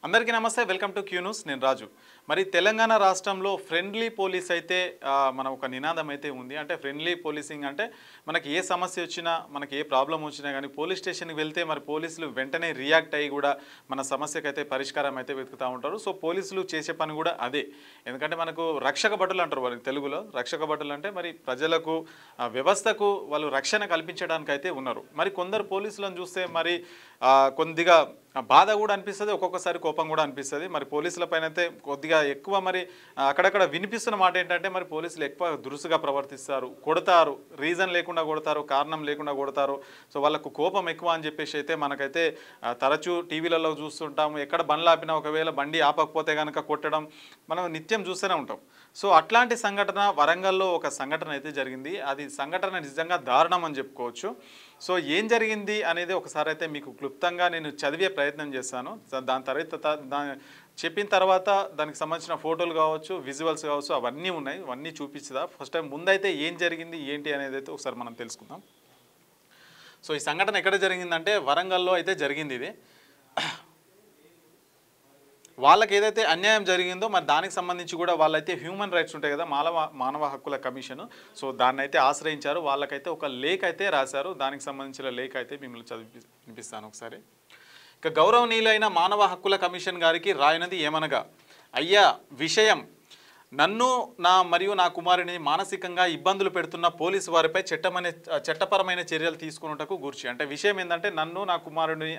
అందరికీ నమస్తే, welcome to Q news. నేను రాజు. మరి తెలంగాణ రాష్ట్రంలో ఫ్రెండ్లీ పోలీస్ అయితే మన ఒక నినాదం అయితే ఉంది. అంటే ఫ్రెండ్లీ పోలీసింగ్ అంటే మనకి ఏ సమస్య వచ్చినా, మనకి ఏ ప్రాబ్లం వచ్చినా కానీ పోలీస్ స్టేషన్కి వెళ్తే మరి పోలీసులు వెంటనే రియాక్ట్ అయ్యి కూడా మన సమస్యకైతే పరిష్కారం అయితే వెతుకుతూ ఉంటారు. సో పోలీసులు చేసే పని కూడా అదే. ఎందుకంటే మనకు రక్షక భటులు అంటారు వారికి తెలుగులో. రక్షక భటులు అంటే మరి ప్రజలకు వ్యవస్థకు వాళ్ళు రక్షణ కల్పించడానికి అయితే ఉన్నారు. మరి కొందరు పోలీసులను చూస్తే మరి కొద్దిగా బాధ కూడా అనిపిస్తుంది, ఒక్కొక్కసారి కోపం కూడా అనిపిస్తుంది. మరి పోలీసుల పైన అయితే కొద్దిగా ఎక్కువ మరి అక్కడక్కడ వినిపిస్తున్న మాట ఏంటంటే మరి పోలీసులు ఎక్కువ దురుసుగా ప్రవర్తిస్తారు, కొడతారు, రీజన్ లేకుండా కొడతారు, కారణం లేకుండా కొడతారు. సో వాళ్ళకు కోపం ఎక్కువ అని చెప్పేసి అయితే మనకైతే తరచూ టీవీలలో చూస్తుంటాము. ఎక్కడ బండ్లు ఆపినా ఒకవేళ బండి ఆపకపోతే కనుక కొట్టడం మనం నిత్యం చూస్తూనే ఉంటాం. సో అట్లాంటి సంఘటన వరంగల్లో ఒక సంఘటన అయితే జరిగింది. అది సంఘటన నిజంగా దారుణం అని చెప్పుకోవచ్చు. సో ఏం జరిగింది అనేది ఒకసారి అయితే మీకు క్లుప్తంగా నేను చదివే ప్రయత్నం చేస్తాను. దాని తర్వాత చెప్పిన తర్వాత దానికి సంబంధించిన ఫోటోలు కావచ్చు, విజువల్స్ కావచ్చు, అవన్నీ ఉన్నాయి, అవన్నీ చూపించదా. ఫస్ట్ టైం ముందైతే ఏం జరిగింది ఏంటి అనేది అయితే ఒకసారి మనం తెలుసుకుందాం. సో ఈ సంఘటన ఎక్కడ జరిగిందంటే వరంగల్లో అయితే జరిగింది. ఇది వాళ్ళకి ఏదైతే అన్యాయం జరిగిందో మరి దానికి సంబంధించి కూడా వాళ్ళైతే హ్యూమన్ రైట్స్ ఉంటాయి కదా, మానవ హక్కుల కమిషన్, సో దాన్ని అయితే ఆశ్రయించారు. వాళ్ళకైతే ఒక లేఖ అయితే రాశారు. దానికి సంబంధించిన లేఖ అయితే మిమ్మల్ని వినిపిస్తాను ఒకసారి. ఇక గౌరవనీయులైన మానవ హక్కుల కమిషన్ గారికి రాయనది ఏమనగా, అయ్యా, విషయం నన్ను మరియు నా కుమారుని మానసికంగా ఇబ్బందులు పెడుతున్న పోలీసు వారిపై చట్టపరమైన చర్యలు తీసుకున్నటకు గూర్చి. అంటే విషయం ఏంటంటే నన్ను నా కుమారుడిని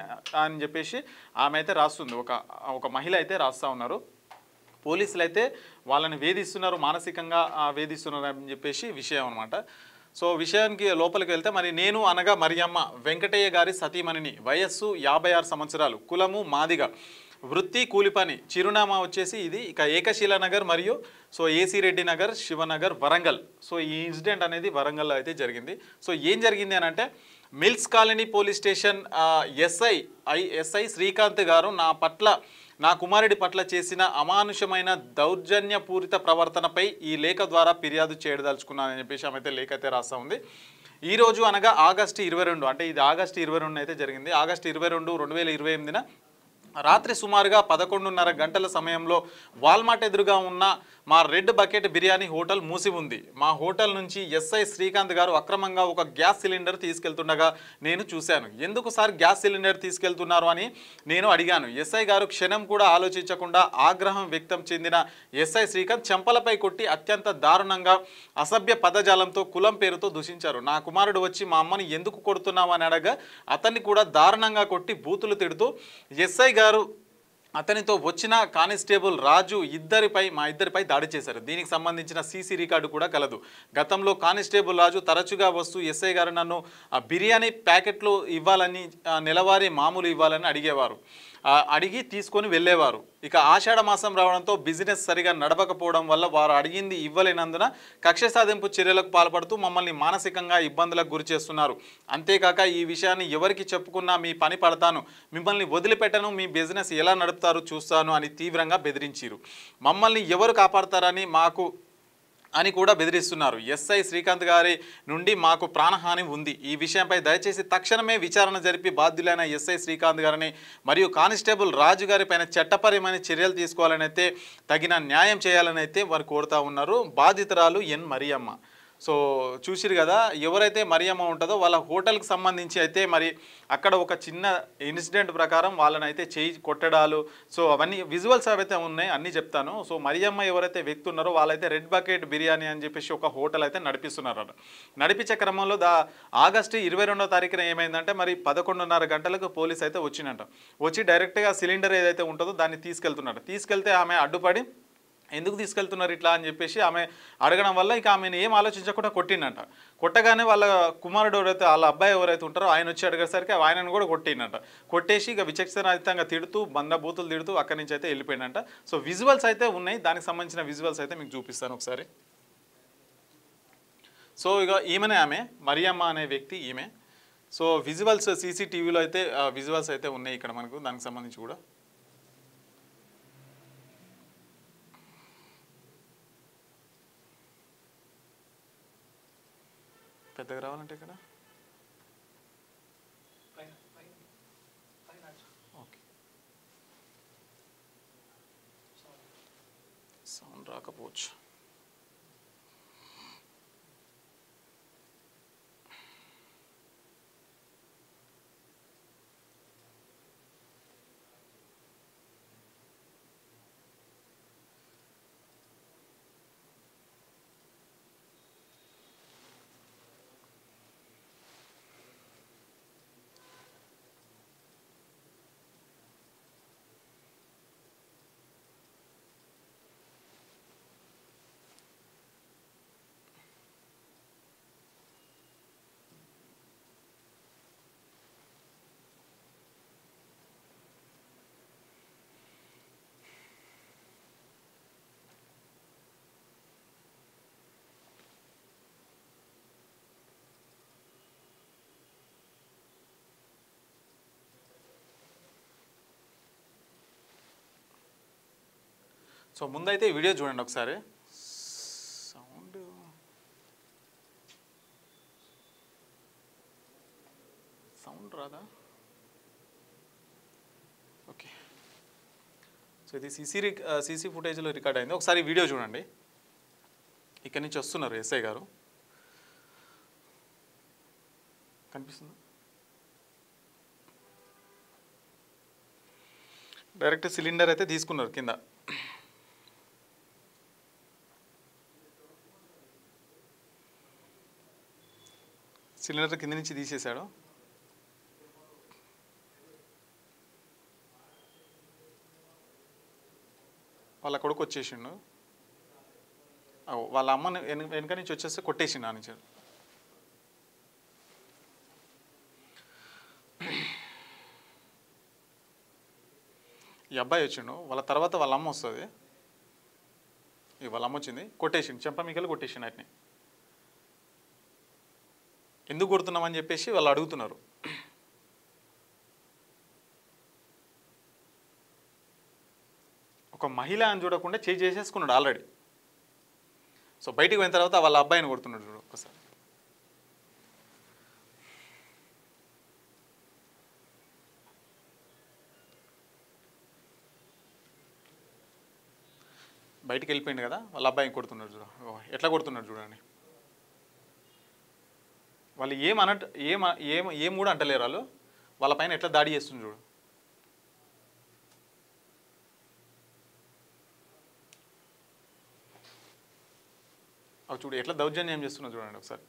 అని చెప్పేసి ఆమె అయితే రాస్తుంది, ఒక మహిళ అయితే రాస్తూ ఉన్నారు. పోలీసులు అయితే వాళ్ళని వేధిస్తున్నారు, మానసికంగా వేధిస్తున్నారు అని చెప్పేసి విషయం అనమాట. సో విషయానికి లోపలికి వెళ్తే మరి నేను అనగా మరియమ్మ వెంకటయ్య గారి సతీమణిని, వయస్సు 56 సంవత్సరాలు, కులము మాదిగ, వృత్తి కూలి పని, చిరునామా వచ్చేసి ఇది ఇక ఏకశిలా నగర్ మరియు so AC Reddy Nagar, Shivanagar, Warangal. So ఈ ఇన్సిడెంట్ అనేది వరంగల్లో అయితే జరిగింది. సో ఏం జరిగింది అని అంటే mills colony police station SI Srikanth garu నా కుమారుడి పట్ల చేసిన అమానుషమైన దౌర్జన్యపూరిత ప్రవర్తనపై ఈ లేఖ ద్వారా ఫిర్యాదు చేయదలుచుకున్నానని చెప్పేసి ఆమె అయితే లేఖ అయితే రాస్తా ఉంది. ఈరోజు అనగా ఆగస్టు 22, అంటే ఇది ఆగస్టు 22 అయితే జరిగింది. ఆగస్టు 22, 2028 రాత్రి సుమారుగా 11:30 గంటల సమయంలో వాల్మార్ట్ ఎదురుగా ఉన్న మా రెడ్ బకెట్ బిర్యానీ హోటల్ మూసి ఉంది. మా హోటల్ నుంచి ఎస్ఐ శ్రీకాంత్ గారు అక్రమంగా ఒక గ్యాస్ సిలిండర్ తీసుకెళ్తుండగా నేను చూశాను. ఎందుకు సార్ గ్యాస్ సిలిండర్ తీసుకెళ్తున్నారు అని నేను అడిగాను. ఎస్ఐ గారు క్షణం కూడా ఆలోచించకుండా ఆగ్రహం వ్యక్తం చెందిన ఎస్ఐ శ్రీకాంత్ చెంపలపై కొట్టి అత్యంత దారుణంగా అసభ్య పదజాలంతో కులం పేరుతో దూషించారు. నా కుమారుడు వచ్చి మా అమ్మని ఎందుకు కొడుతున్నావు అని అడగా అతన్ని కూడా దారుణంగా కొట్టి బూతులు తిడుతూ ఎస్ఐ గారు అతనితో వచ్చిన కానిస్టేబుల్ రాజు మా ఇద్దరిపై దాడి చేశారు. దీనికి సంబంధించిన సీసీ రికార్డు కూడా కలదు. గతంలో కానిస్టేబుల్ రాజు తరచుగా వస్తూ ఎస్ఐ గారు నన్ను బిర్యానీ ప్యాకెట్లు ఇవ్వాలని, నెలవారీ మామూలు ఇవ్వాలని అడిగి తీసుకొని వెళ్ళేవారు. ఇక ఆషాఢ మాసం రావడంతో బిజినెస్ సరిగా నడవకపోవడం వల్ల వారు అడిగింది ఇవ్వలేనందున కక్ష సాధింపు చర్యలకు పాల్పడుతూ మమ్మల్ని మానసికంగా ఇబ్బందులకు గురి చేస్తున్నారు. అంతేకాక ఈ విషయాన్ని ఎవరికి చెప్పుకున్నా మీ పని పడతాను, మిమ్మల్ని వదిలిపెట్టను, మీ బిజినెస్ ఎలా నడుపుతారో చూస్తాను అని తీవ్రంగా బెదిరించారు. మమ్మల్ని ఎవరు కాపాడతారని అని కూడా బెదిరిస్తున్నారు. ఎస్ఐ శ్రీకాంత్ గారి నుండి మాకు ప్రాణహాని ఉంది. ఈ విషయంపై దయచేసి తక్షణమే విచారణ జరిపి బాధ్యులైన ఎస్ఐ శ్రీకాంత్ గారిని మరియు కానిస్టేబుల్ రాజు గారి పైన చట్టపరమైన చర్యలు తీసుకోవాలని అయితే, తగిన న్యాయం చేయాలని అయితే వారు కోరుతా ఉన్నారు. బాధితురాలు ఎన్ మరియమ్మ. సో చూసిరు కదా, ఎవరైతే మరియమ్మ ఉంటుందో వాళ్ళ హోటల్కి సంబంధించి అయితే మరి అక్కడ ఒక చిన్న ఇన్సిడెంట్ ప్రకారం వాళ్ళని అయితే చేయి కొట్టడాలు, సో అవన్నీ విజువల్స్ అవైతే ఉన్నాయి, అన్నీ చెప్తాను. సో మరియమ్మ ఎవరైతే వ్యక్తి ఉన్నారో వాళ్ళైతే రెడ్ బకెట్ బిర్యానీ అని చెప్పేసి ఒక హోటల్ అయితే నడిపిస్తున్నారు. నడిపించే క్రమంలో ఆగస్టు 22వ తారీఖున ఏమైందంటే మరి 11:30 గంటలకు పోలీస్ అయితే వచ్చి డైరెక్ట్గా సిలిండర్ ఏదైతే ఉంటుందో దాన్ని తీసుకెళ్తే ఆమె అడ్డుపడి ఎందుకు తీసుకెళ్తున్నారు ఇట్లా అని చెప్పేసి ఆమె అడగడం వల్ల ఇక ఆమెను ఏం ఆలోచించకుండా కొట్టిందంట. కొట్టగానే వాళ్ళ కుమారుడు ఎవరైతే, వాళ్ళ అబ్బాయి ఎవరైతే ఉంటారో ఆయన వచ్చి అడిగేసరికి ఆయనను కూడా కొట్టిందంట. కొట్టేసి ఇక విచక్షణారహితంగా తిడుతూ బండబూతులు తిడుతూ అక్కడి నుంచి అయితే వెళ్ళిపోయిందంట. సో విజువల్స్ అయితే ఉన్నాయి, దానికి సంబంధించిన విజువల్స్ అయితే మీకు చూపిస్తాను ఒకసారి. సో ఇక ఈమెనే, ఆమె మరియమ్మ అనే వ్యక్తి ఈమె. సో విజువల్స్ సీసీటీవీలో అయితే విజువల్స్ అయితే ఉన్నాయి ఇక్కడ మనకు, దానికి సంబంధించి కూడా. పెద్దగా రావాలంటే ఇక్కడ ఓకే. రాకపోవచ్చు. సో ముందైతే ఈ వీడియో చూడండి ఒకసారి. సౌండ్ సౌండ్ రాదా? ఓకే. సో ఇది సీసీ ఫుటేజ్లో రికార్డ్ అయింది. ఒకసారి వీడియో చూడండి. ఇక్కడి నుంచి వస్తున్నారు ఎస్ఐ గారు, కనిపిస్తుంది. డైరెక్ట్ సిలిండర్ అయితే తీసుకున్నారు కింద. సిలిండర్ కింద నుంచి తీసేశాడు. వాళ్ళ కొడుకు వచ్చేసిండు. వాళ్ళ అమ్మని వెనక నుంచి వచ్చేస్తే కొట్టేసిండు ఆ నుంచి. ఈ అబ్బాయి వచ్చిండు. వాళ్ళ తర్వాత వాళ్ళ అమ్మ వస్తుంది. వాళ్ళ అమ్మ వచ్చింది, కొట్టేసిండు, చెంపమికలు కొట్టేసిండు. వాటిని ఎందుకు కొడుతున్నామని చెప్పేసి వాళ్ళు అడుగుతున్నారు. ఒక మహిళ అని చూడకుండా చేసేసుకున్నాడు ఆల్రెడీ. సో బయటికి పోయిన తర్వాత వాళ్ళ అబ్బాయిని కొడుతున్నాడు చూడు ఒక్కసారి. బయటికి వెళ్ళిపోయింది కదా, వాళ్ళ అబ్బాయిని కొడుతున్నాడు చూడు. ఎట్లా కొడుతున్నాడు చూడండి. వాళ్ళు ఏం కూడా అంటలేరు. వాళ్ళ పైన ఎట్లా దాడి చేస్తుంది చూడు. అవి చూడు ఎట్లా దౌర్జన్యం చేస్తున్నా చూడండి ఒకసారి.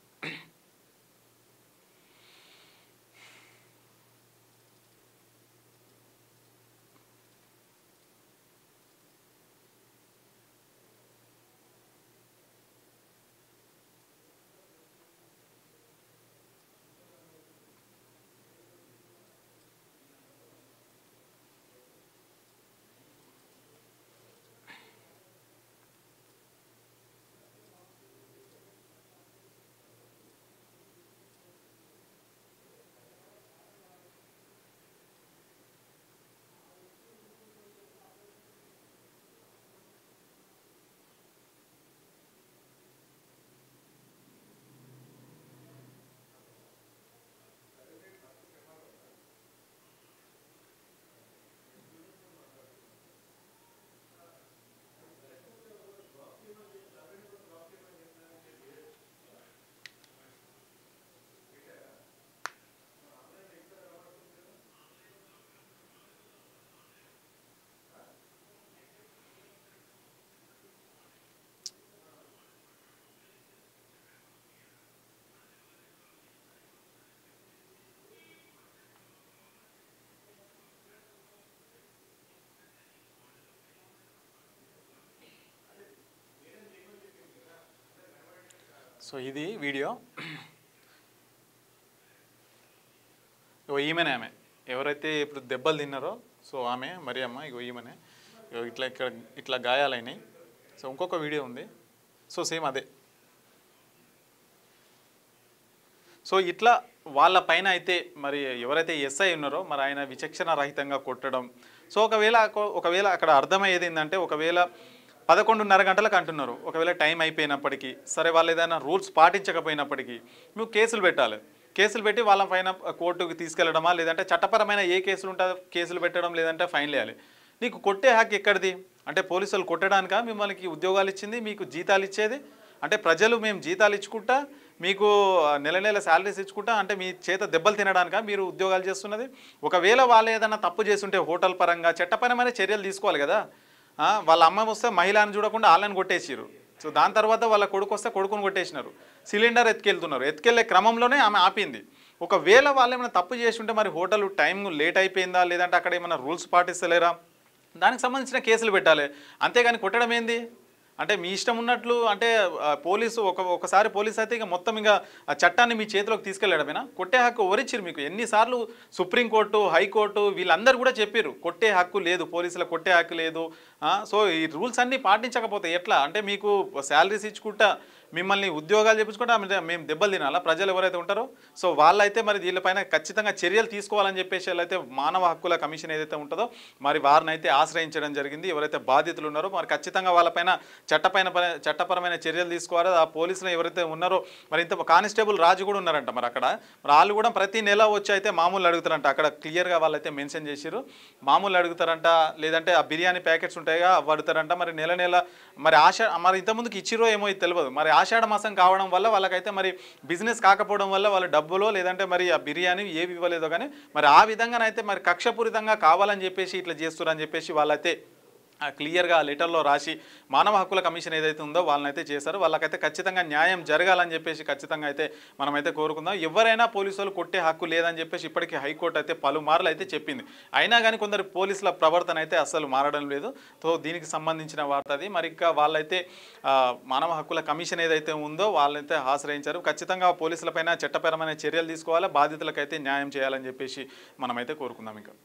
సో ఇది వీడియో. ఈమెనే ఆమె ఎవరైతే ఇప్పుడు దెబ్బలు తిన్నారో, సో ఆమె మరి అమ్మ ఈమెనే. ఇట్లా గాయాలైనాయి. సో ఇంకొక వీడియో ఉంది. సో సేమ్ అదే. సో ఇట్లా వాళ్ళ పైన అయితే మరి ఎవరైతే ఎస్ఐ ఉన్నారో మరి ఆయన విచక్షణ రహితంగా కొట్టడం. సో ఒకవేళ అక్కడ అర్థమయ్యేది ఏంటంటే, ఒకవేళ 11:30 గంటలకు అంటున్నారు, ఒకవేళ టైం అయిపోయినప్పటికీ సరే, వాళ్ళు ఏదైనా రూల్స్ పాటించకపోయినప్పటికీ నువ్వు కేసులు పెట్టాలి. కేసులు పెట్టి వాళ్ళ పైన కోర్టుకు తీసుకెళ్లడమా, లేదంటే చట్టపరమైన ఏ కేసులు ఉంటుందో కేసులు పెట్టడం, లేదంటే ఫైన్లు వేయాలి. నీకు కొట్టే హక్కు ఎక్కడిది? అంటే పోలీసులు కొట్టడానికా మిమ్మల్ని ఉద్యోగాలు ఇచ్చింది, మీకు జీతాలు ఇచ్చేది? అంటే ప్రజలు మేము జీతాలు ఇచ్చుకుంటా, మీకు నెల నెల శాలరీస్ ఇచ్చుకుంటా, అంటే మీ చేత దెబ్బలు తినడానికా మీరు ఉద్యోగాలు చేస్తున్నది? ఒకవేళ వాళ్ళు ఏదైనా తప్పు చేస్తుంటే హోటల్ పరంగా చట్టపరమైన చర్యలు తీసుకోవాలి కదా. వాళ్ళ అమ్మ వస్తే మహిళని చూడకుండా వాళ్ళని కొట్టేసిరు. సో దాని తర్వాత వాళ్ళ కొడుకు వస్తే కొడుకుని కొట్టేసినారు. సిలిండర్ ఎత్తుకెళ్తున్నారు, ఎత్తుకెళ్లే క్రమంలోనే ఆమె ఆపింది. ఒకవేళ వాళ్ళు ఏమైనా తప్పు చేసి ఉంటే మరి హోటల్ టైం లేట్ అయిపోయిందా, లేదంటే అక్కడ ఏమైనా రూల్స్ పాటిస్తలేరా, దానికి సంబంధించిన కేసులు పెట్టాలి. అంతేగాని కొట్టడం ఏంది? అంటే మీ ఇష్టం ఉన్నట్లు. అంటే పోలీసు ఒకసారి పోలీసు అయితే ఇక మొత్తం ఇంకా ఆ చట్టాన్ని మీ చేతిలోకి తీసుకెళ్ళడమేనా? కొట్టే హక్కు ఎవరిచ్చిరు మీకు? ఎన్నిసార్లు సుప్రీంకోర్టు, హైకోర్టు వీళ్ళందరూ కూడా చెప్పారు కొట్టే హక్కు లేదు, పోలీసులకు కొట్టే హక్కు లేదు. సో ఈ రూల్స్ అన్నీ పాటించకపోతే ఎట్లా? అంటే మీకు శాలరీస్ ఇచ్చుకుంటా, మిమ్మల్ని ఉద్యోగాలు చెప్పించుకుంటా మేము దెబ్బలు తినాలా ప్రజలు ఎవరైతే ఉంటారో? సో వాళ్ళైతే మరి వీళ్ళపైన ఖచ్చితంగా చర్యలు తీసుకోవాలని చెప్పేసి వాళ్ళైతే మానవ హక్కుల కమిషన్ ఏదైతే ఉంటుందో మరి వారిని అయితే ఆశ్రయించడం జరిగింది. ఎవరైతే బాధితులు ఉన్నారో మరి ఖచ్చితంగా వాళ్ళపైన చట్టపరమైన చర్యలు తీసుకోవాలి. ఆ పోలీసులు ఎవరైతే ఉన్నారో మరి ఇంత కానిస్టేబుల్ రాజు కూడా ఉన్నారంట మరి అక్కడ. మరి వాళ్ళు కూడా ప్రతి నెల వచ్చి అయితే మామూలు అడుగుతారంట. అక్కడ క్లియర్గా వాళ్ళైతే మెన్షన్ చేసిరు. మామూలు అడుగుతారంట, లేదంటే ఆ బిర్యానీ ప్యాకెట్స్ ఉంటాయిగా అవి అడుగుతారంట. మరి నెల నెల మరి మరి ఇంతకుముందుకు ఇచ్చిరో ఏమో తెలియదు. మరి ఆషాఢ మాసం కావడం వల్ల వాళ్ళకైతే మరి బిజినెస్ కాకపోవడం వల్ల వాళ్ళ డబ్బులో లేదంటే మరి ఆ బిర్యానీ ఏవి ఇవ్వలేదో కానీ మరి ఆ విధంగానైతే మరి కక్షపూరితంగా కావాలని చెప్పేసి ఇట్లా చేస్తున్నారని చెప్పేసి వాళ్ళైతే క్లియర్గా లెటర్లో రాసి మానవ హక్కుల కమిషన్ ఏదైతే ఉందో వాళ్ళనైతే చేశారు. వాళ్ళకైతే ఖచ్చితంగా న్యాయం జరగాలని చెప్పేసి ఖచ్చితంగా అయితే మనమైతే కోరుకుందాం. ఎవరైనా పోలీసులు కొట్టే హక్కు లేదని చెప్పేసి ఇప్పటికీ హైకోర్టు అయితే పలుమార్లు అయితే చెప్పింది. అయినా కానీ కొందరు పోలీసుల ప్రవర్తన అయితే అస్సలు మారడం లేదు. సో దీనికి సంబంధించిన వార్త అది. మరి ఇంకా వాళ్ళైతే మానవ హక్కుల కమిషన్ ఏదైతే ఉందో వాళ్ళైతే ఆశ్రయించారు. ఖచ్చితంగా పోలీసులపైన చట్టపరమైన చర్యలు తీసుకోవాలి, బాధితులకైతే న్యాయం చేయాలని చెప్పేసి మనమైతే కోరుకుందాం ఇంకా.